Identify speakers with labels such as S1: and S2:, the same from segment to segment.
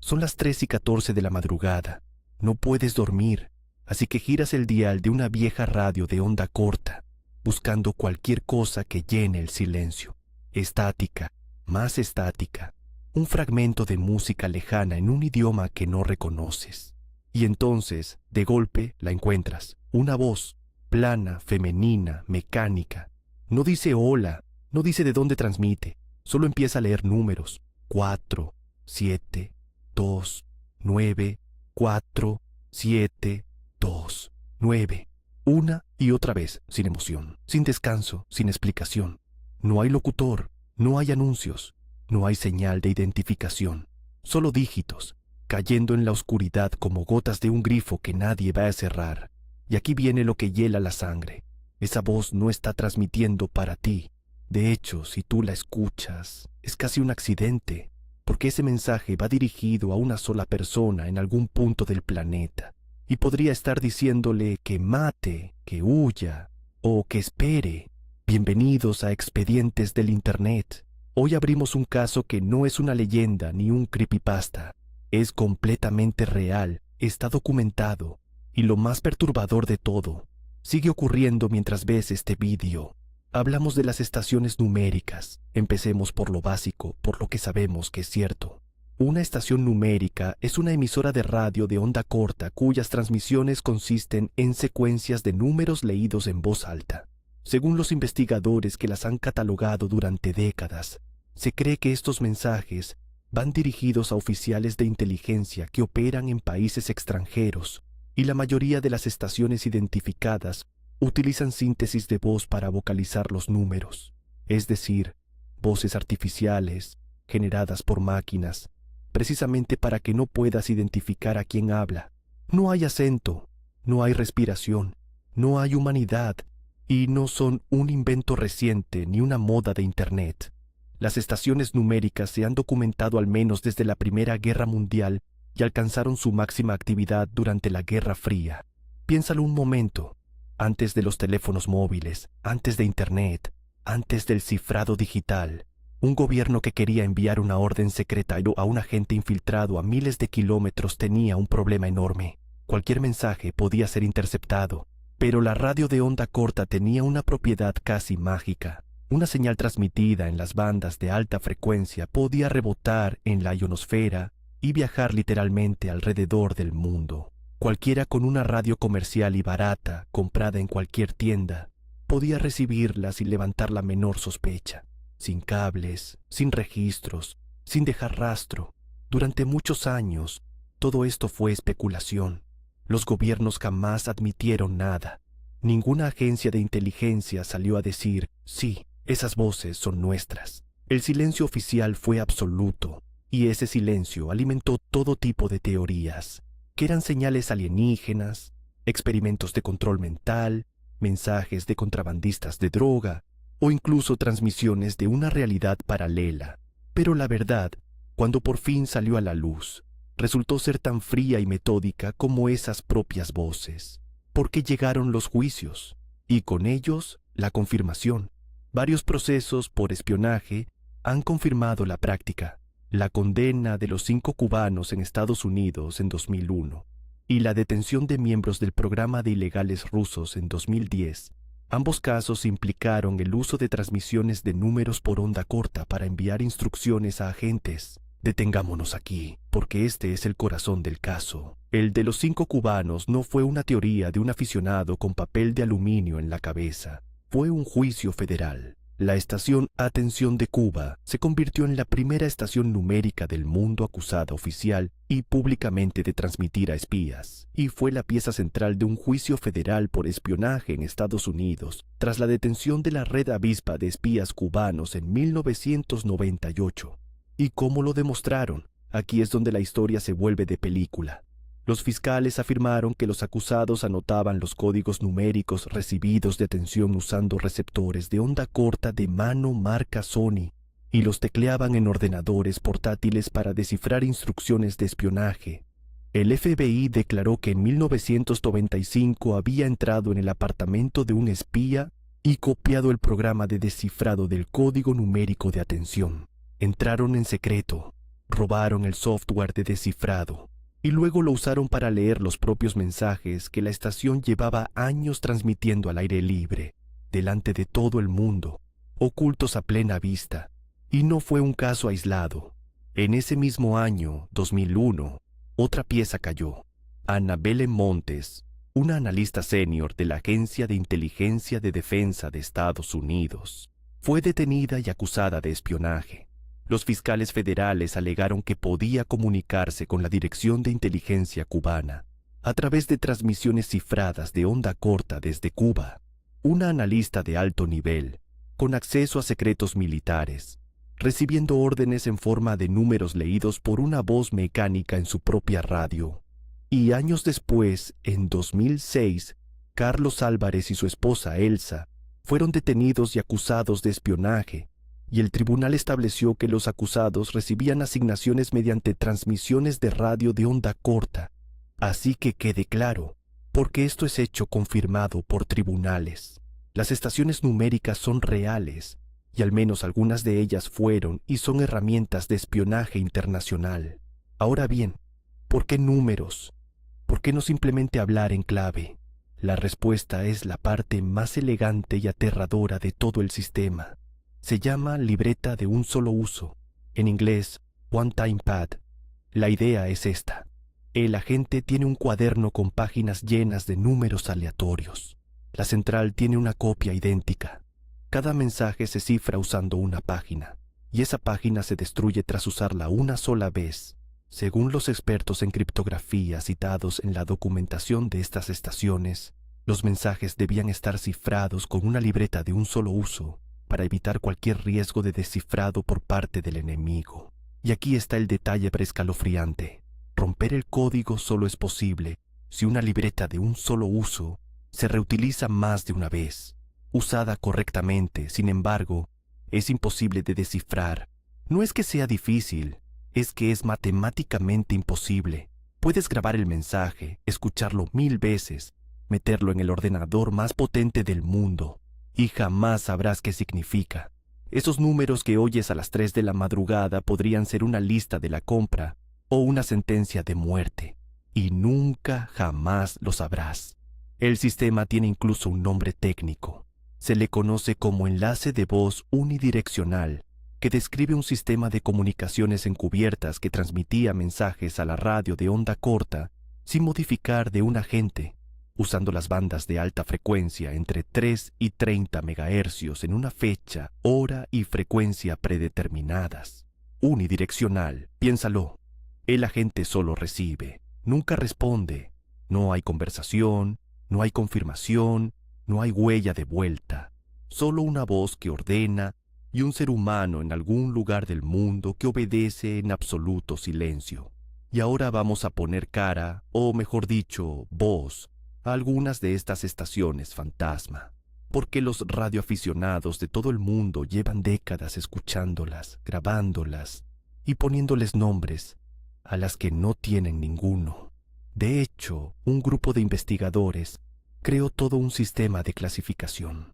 S1: Son las 3:14 de la madrugada. No puedes dormir, así que giras el dial de una vieja radio de onda corta, buscando cualquier cosa que llene el silencio. Estática, más estática, un fragmento de música lejana en un idioma que no reconoces. Y entonces, de golpe, la encuentras. Una voz, plana, femenina, mecánica. No dice hola, no dice de dónde transmite, solo empieza a leer números. 4, 7, 2, 9, 4, 7, 2, 9. Una y otra vez, sin emoción, sin descanso, sin explicación. No hay locutor, no hay anuncios, no hay señal de identificación, solo dígitos, cayendo en la oscuridad como gotas de un grifo que nadie va a cerrar. Y aquí viene lo que hiela la sangre. Esa voz no está transmitiendo para ti. De hecho, si tú la escuchas, es casi un accidente, porque ese mensaje va dirigido a una sola persona en algún punto del planeta, y podría estar diciéndole que mate, que huya, o que espere. Bienvenidos a Expedientes del Internet. Hoy abrimos un caso que no es una leyenda ni un creepypasta. Es completamente real, está documentado, y lo más perturbador de todo, sigue ocurriendo mientras ves este vídeo. Hablamos de las estaciones numéricas. Empecemos por lo básico, por lo que sabemos que es cierto. Una estación numérica es una emisora de radio de onda corta cuyas transmisiones consisten en secuencias de números leídos en voz alta. Según los investigadores que las han catalogado durante décadas, se cree que estos mensajes van dirigidos a oficiales de inteligencia que operan en países extranjeros, y la mayoría de las estaciones identificadas utilizan síntesis de voz para vocalizar los números, es decir, voces artificiales generadas por máquinas, precisamente para que no puedas identificar a quién habla. No hay acento, no hay respiración, no hay humanidad, y no son un invento reciente ni una moda de Internet. Las estaciones numéricas se han documentado al menos desde la Primera Guerra Mundial y alcanzaron su máxima actividad durante la Guerra Fría. Piénsalo un momento. Antes de los teléfonos móviles, antes de Internet, antes del cifrado digital, un gobierno que quería enviar una orden secreta a un agente infiltrado a miles de kilómetros tenía un problema enorme. Cualquier mensaje podía ser interceptado, pero la radio de onda corta tenía una propiedad casi mágica. Una señal transmitida en las bandas de alta frecuencia podía rebotar en la ionosfera y viajar literalmente alrededor del mundo. Cualquiera con una radio comercial y barata, comprada en cualquier tienda, podía recibirla sin levantar la menor sospecha, sin cables, sin registros, sin dejar rastro. Durante muchos años, todo esto fue especulación. Los gobiernos jamás admitieron nada. Ninguna agencia de inteligencia salió a decir, sí, esas voces son nuestras. El silencio oficial fue absoluto, y ese silencio alimentó todo tipo de teorías, que eran señales alienígenas, experimentos de control mental, mensajes de contrabandistas de droga, o incluso transmisiones de una realidad paralela. Pero la verdad, cuando por fin salió a la luz, resultó ser tan fría y metódica como esas propias voces, porque llegaron los juicios, y con ellos la confirmación. Varios procesos por espionaje han confirmado la práctica. La condena de los 5 cubanos en Estados Unidos en 2001 y la detención de miembros del programa de ilegales rusos en 2010. Ambos casos implicaron el uso de transmisiones de números por onda corta para enviar instrucciones a agentes. Detengámonos aquí, porque este es el corazón del caso. El de los 5 cubanos no fue una teoría de un aficionado con papel de aluminio en la cabeza. Fue un juicio federal. La estación Atención de Cuba se convirtió en la primera estación numérica del mundo acusada oficial y públicamente de transmitir a espías, y fue la pieza central de un juicio federal por espionaje en Estados Unidos, tras la detención de la red avispa de espías cubanos en 1998. ¿Y cómo lo demostraron? Aquí es donde la historia se vuelve de película. Los fiscales afirmaron que los acusados anotaban los códigos numéricos recibidos de atención usando receptores de onda corta de mano marca Sony y los tecleaban en ordenadores portátiles para descifrar instrucciones de espionaje. El FBI declaró que en 1995 había entrado en el apartamento de un espía y copiado el programa de descifrado del código numérico de atención. Entraron en secreto. Robaron el software de descifrado y luego lo usaron para leer los propios mensajes que la estación llevaba años transmitiendo al aire libre, delante de todo el mundo, ocultos a plena vista. Y no fue un caso aislado. En ese mismo año, 2001, otra pieza cayó. Annabelle Montes, una analista senior de la Agencia de Inteligencia de Defensa de Estados Unidos, fue detenida y acusada de espionaje. Los fiscales federales alegaron que podía comunicarse con la Dirección de Inteligencia cubana a través de transmisiones cifradas de onda corta desde Cuba. Una analista de alto nivel, con acceso a secretos militares, recibiendo órdenes en forma de números leídos por una voz mecánica en su propia radio. Y años después, en 2006, Carlos Álvarez y su esposa Elsa fueron detenidos y acusados de espionaje, y el tribunal estableció que los acusados recibían asignaciones mediante transmisiones de radio de onda corta. Así que quede claro, porque esto es hecho confirmado por tribunales. Las estaciones numéricas son reales, y al menos algunas de ellas fueron y son herramientas de espionaje internacional. Ahora bien, ¿por qué números? ¿Por qué no simplemente hablar en clave? La respuesta es la parte más elegante y aterradora de todo el sistema. Se llama libreta de un solo uso, en inglés One Time Pad. La idea es esta. El agente tiene un cuaderno con páginas llenas de números aleatorios. La central tiene una copia idéntica. Cada mensaje se cifra usando una página, y esa página se destruye tras usarla una sola vez. Según los expertos en criptografía citados en la documentación de estas estaciones, los mensajes debían estar cifrados con una libreta de un solo uso para evitar cualquier riesgo de descifrado por parte del enemigo. Y aquí está el detalle escalofriante. Romper el código solo es posible si una libreta de un solo uso se reutiliza más de una vez. Usada correctamente, sin embargo, es imposible de descifrar. No es que sea difícil, es que es matemáticamente imposible. Puedes grabar el mensaje, escucharlo 1000 veces, meterlo en el ordenador más potente del mundo, y jamás sabrás qué significa. Esos números que oyes a las 3 de la madrugada podrían ser una lista de la compra o una sentencia de muerte, y nunca jamás lo sabrás. El sistema tiene incluso un nombre técnico. Se le conoce como enlace de voz unidireccional, que describe un sistema de comunicaciones encubiertas que transmitía mensajes a la radio de onda corta sin modificar de un agente, usando las bandas de alta frecuencia entre 3 y 30 MHz en una fecha, hora y frecuencia predeterminadas. Unidireccional, piénsalo. El agente solo recibe, nunca responde. No hay conversación, no hay confirmación, no hay huella de vuelta. Solo una voz que ordena y un ser humano en algún lugar del mundo que obedece en absoluto silencio. Y ahora vamos a poner cara, o mejor dicho, voz, a algunas de estas estaciones fantasma, porque los radioaficionados de todo el mundo llevan décadas escuchándolas, grabándolas y poniéndoles nombres a las que no tienen ninguno. De hecho, un grupo de investigadores creó todo un sistema de clasificación.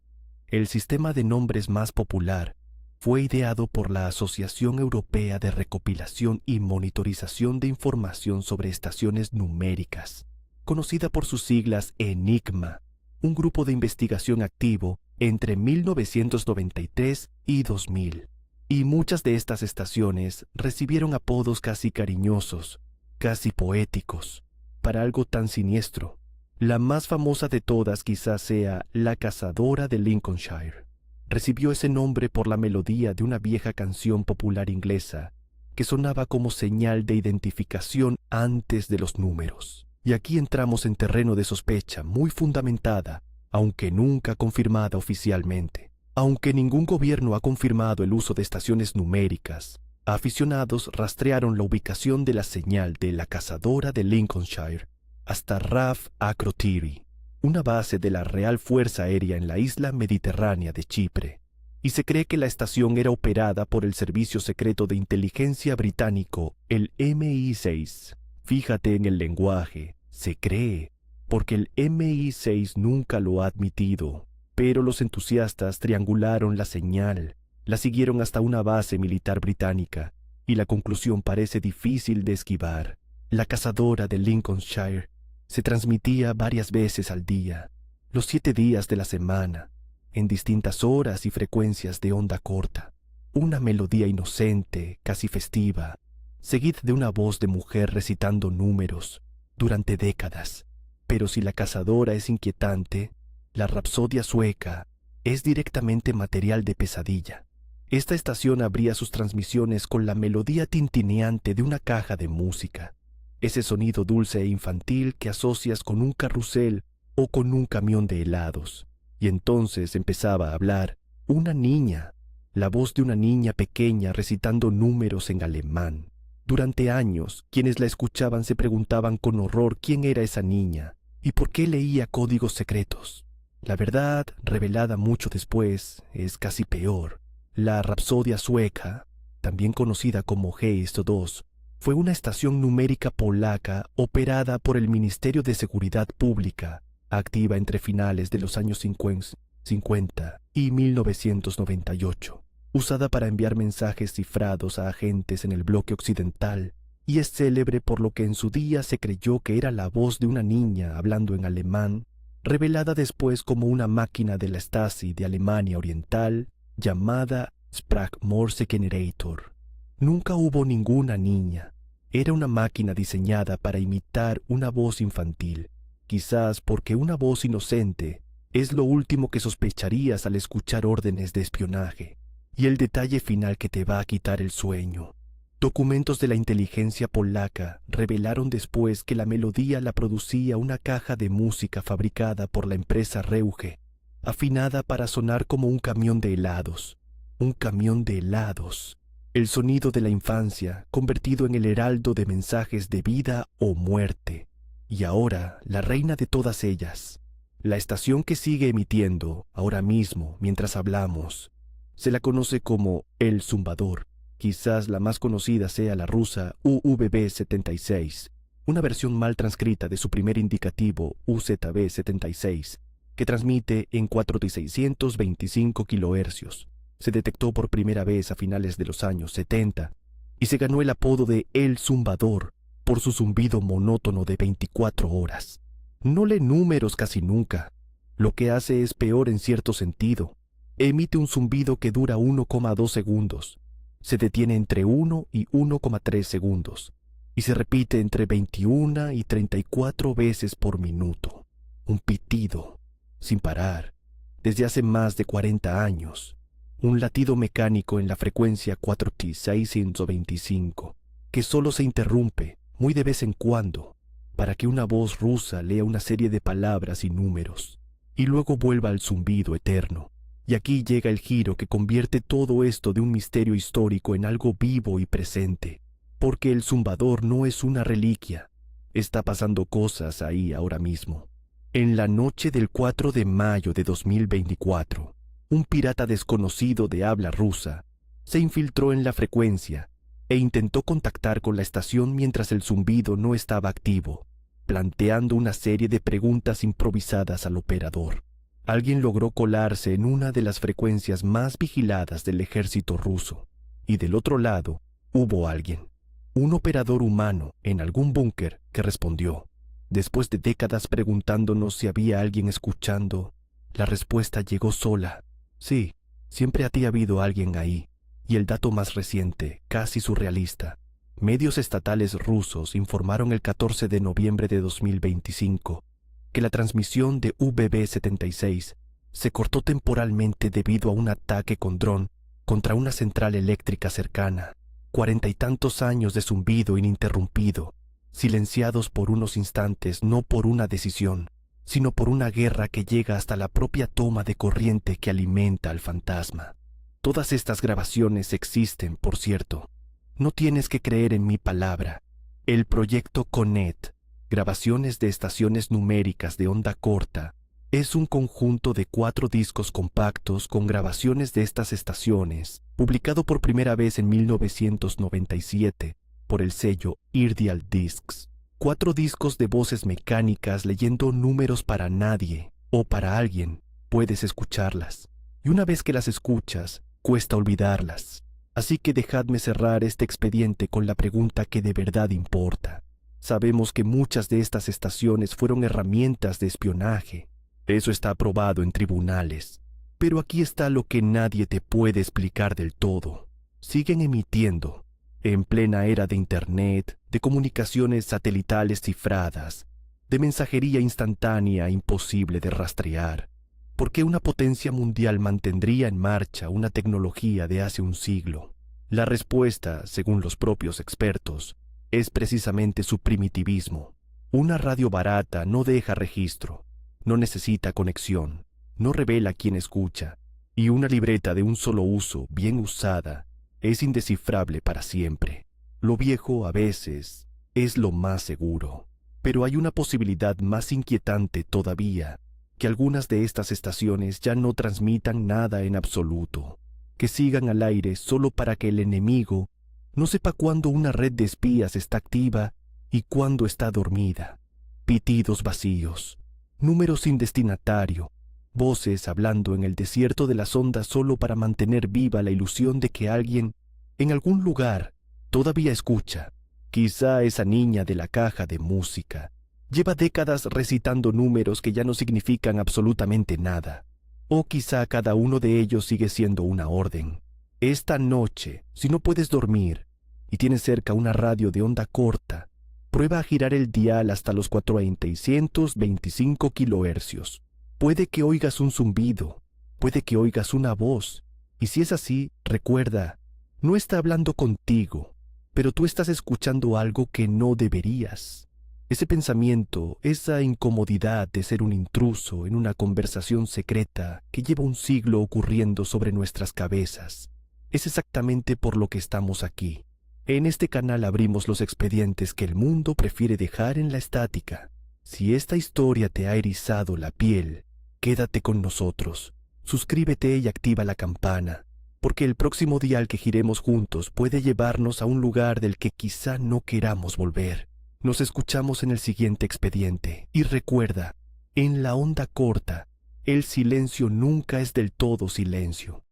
S1: El sistema de nombres más popular fue ideado por la Asociación Europea de Recopilación y Monitorización de Información sobre Estaciones Numéricas, conocida por sus siglas ENIGMA, un grupo de investigación activo entre 1993 y 2000. Y muchas de estas estaciones recibieron apodos casi cariñosos, casi poéticos, para algo tan siniestro. La más famosa de todas quizás sea la Cazadora de Lincolnshire. Recibió ese nombre por la melodía de una vieja canción popular inglesa que sonaba como señal de identificación antes de los números. Y aquí entramos en terreno de sospecha muy fundamentada, aunque nunca confirmada oficialmente. Aunque ningún gobierno ha confirmado el uso de estaciones numéricas, aficionados rastrearon la ubicación de la señal de la Cazadora de Lincolnshire hasta RAF Akrotiri, una base de la Real Fuerza Aérea en la isla mediterránea de Chipre, y se cree que la estación era operada por el Servicio Secreto de Inteligencia británico, el MI6. Fíjate en el lenguaje, se cree, porque el MI6 nunca lo ha admitido, pero los entusiastas triangularon la señal, la siguieron hasta una base militar británica y la conclusión parece difícil de esquivar. La cazadora de Lincolnshire se transmitía varias veces al día, los 7 días de la semana, en distintas horas y frecuencias de onda corta. Una melodía inocente, casi festiva, seguida de una voz de mujer recitando números durante décadas. Pero si la cazadora es inquietante, la rapsodia sueca es directamente material de pesadilla. Esta estación abría sus transmisiones con la melodía tintineante de una caja de música, ese sonido dulce e infantil que asocias con un carrusel o con un camión de helados. Y entonces empezaba a hablar una niña, la voz de una niña pequeña recitando números en alemán. Durante años, quienes la escuchaban se preguntaban con horror quién era esa niña y por qué leía códigos secretos. La verdad, revelada mucho después, es casi peor. La Rapsodia sueca, también conocida como Geist 2, fue una estación numérica polaca operada por el Ministerio de Seguridad Pública, activa entre finales de los años 50 y 1998, usada para enviar mensajes cifrados a agentes en el bloque occidental, y es célebre por lo que en su día se creyó que era la voz de una niña hablando en alemán, revelada después como una máquina de la Stasi de Alemania Oriental llamada Sprachmorse-Generator. Nunca hubo ninguna niña. Era una máquina diseñada para imitar una voz infantil, quizás porque una voz inocente es lo último que sospecharías al escuchar órdenes de espionaje. Y el detalle final que te va a quitar el sueño. Documentos de la inteligencia polaca revelaron después que la melodía la producía una caja de música fabricada por la empresa Reuge, afinada para sonar como un camión de helados. Un camión de helados. El sonido de la infancia convertido en el heraldo de mensajes de vida o muerte. Y ahora, la reina de todas ellas, la estación que sigue emitiendo, ahora mismo, mientras hablamos, se la conoce como El Zumbador. Quizás la más conocida sea la rusa UVB-76, una versión mal transcrita de su primer indicativo UZB-76, que transmite en 4.625 kHz. Se detectó por primera vez a finales de los años 70 y se ganó el apodo de El Zumbador por su zumbido monótono de 24 horas. No lee números casi nunca. Lo que hace es peor en cierto sentido. Emite un zumbido que dura 1,2 segundos. Se detiene entre 1 y 1,3 segundos y se repite entre 21 y 34 veces por minuto. Un pitido, sin parar, desde hace más de 40 años. Un latido mecánico en la frecuencia 4T625, que solo se interrumpe muy de vez en cuando para que una voz rusa lea una serie de palabras y números, y luego vuelva al zumbido eterno. Y aquí llega el giro que convierte todo esto de un misterio histórico en algo vivo y presente, porque el zumbador no es una reliquia. Está pasando cosas ahí ahora mismo. En la noche del 4 de mayo de 2024, un pirata desconocido de habla rusa se infiltró en la frecuencia e intentó contactar con la estación mientras el zumbido no estaba activo, planteando una serie de preguntas improvisadas al operador. Alguien logró colarse en una de las frecuencias más vigiladas del ejército ruso, y del otro lado hubo alguien, un operador humano en algún búnker que respondió. Después de décadas preguntándonos si había alguien escuchando, la respuesta llegó sola. Sí, siempre había habido alguien ahí. Y el dato más reciente, casi surrealista. Medios estatales rusos informaron el 14 de noviembre de 2025 que la transmisión de UVB-76 se cortó temporalmente debido a un ataque con dron contra una central eléctrica cercana. 40 y tantos años de zumbido ininterrumpido, silenciados por unos instantes, no por una decisión, sino por una guerra que llega hasta la propia toma de corriente que alimenta al fantasma. Todas estas grabaciones existen, por cierto. No tienes que creer en mi palabra. El proyecto CONET, grabaciones de estaciones numéricas de onda corta, es un conjunto de 4 discos compactos con grabaciones de estas estaciones, publicado por primera vez en 1997 por el sello Ideal Discs. 4 discos de voces mecánicas leyendo números para nadie o para alguien. Puedes escucharlas, y una vez que las escuchas, cuesta olvidarlas. Así que dejadme cerrar este expediente con la pregunta que de verdad importa. Sabemos que muchas de estas estaciones fueron herramientas de espionaje. Eso está aprobado en tribunales. Pero aquí está lo que nadie te puede explicar del todo. Siguen emitiendo, en plena era de Internet, de comunicaciones satelitales cifradas, de mensajería instantánea imposible de rastrear. ¿Por qué una potencia mundial mantendría en marcha una tecnología de hace un siglo? La respuesta, según los propios expertos, es precisamente su primitivismo. Una radio barata no deja registro, no necesita conexión, no revela quién escucha, y una libreta de un solo uso, bien usada, es indescifrable para siempre. Lo viejo, a veces, es lo más seguro. Pero hay una posibilidad más inquietante todavía, que algunas de estas estaciones ya no transmitan nada en absoluto, que sigan al aire solo para que el enemigo no sepa cuándo una red de espías está activa y cuándo está dormida. Pitidos vacíos, números sin destinatario, voces hablando en el desierto de las ondas solo para mantener viva la ilusión de que alguien, en algún lugar, todavía escucha. Quizá esa niña de la caja de música lleva décadas recitando números que ya no significan absolutamente nada. O quizá cada uno de ellos sigue siendo una orden. Esta noche, si no puedes dormir y tienes cerca una radio de onda corta, prueba a girar el dial hasta los 425 kilohercios. Puede que oigas un zumbido, puede que oigas una voz, y si es así, recuerda, no está hablando contigo, pero tú estás escuchando algo que no deberías. Ese pensamiento, esa incomodidad de ser un intruso en una conversación secreta que lleva un siglo ocurriendo sobre nuestras cabezas, es exactamente por lo que estamos aquí. En este canal abrimos los expedientes que el mundo prefiere dejar en la estática. Si esta historia te ha erizado la piel, quédate con nosotros, suscríbete y activa la campana, porque el próximo dial que giremos juntos puede llevarnos a un lugar del que quizá no queramos volver. Nos escuchamos en el siguiente expediente, y recuerda, en la onda corta, el silencio nunca es del todo silencio.